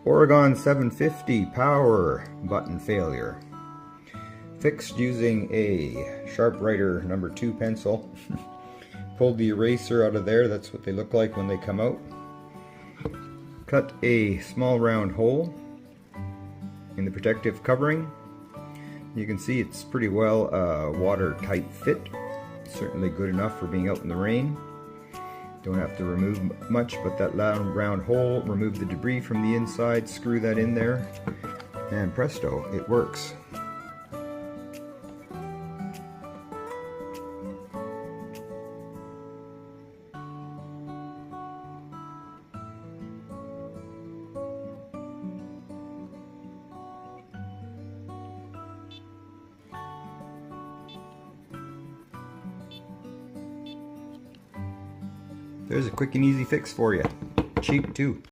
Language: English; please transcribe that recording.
Oregon 750 power button failure. Fixed using a Sharpwriter number 2 pencil. Pulled the eraser out of there, that's what they look like when they come out. Cut a small round hole in the protective covering. You can see it's pretty well watertight fit. Certainly good enough for being out in the rain. Don't have to remove much, but that round hole, remove the debris from the inside, screw that in there, and presto, it works. There's a quick and easy fix for you. Cheap too.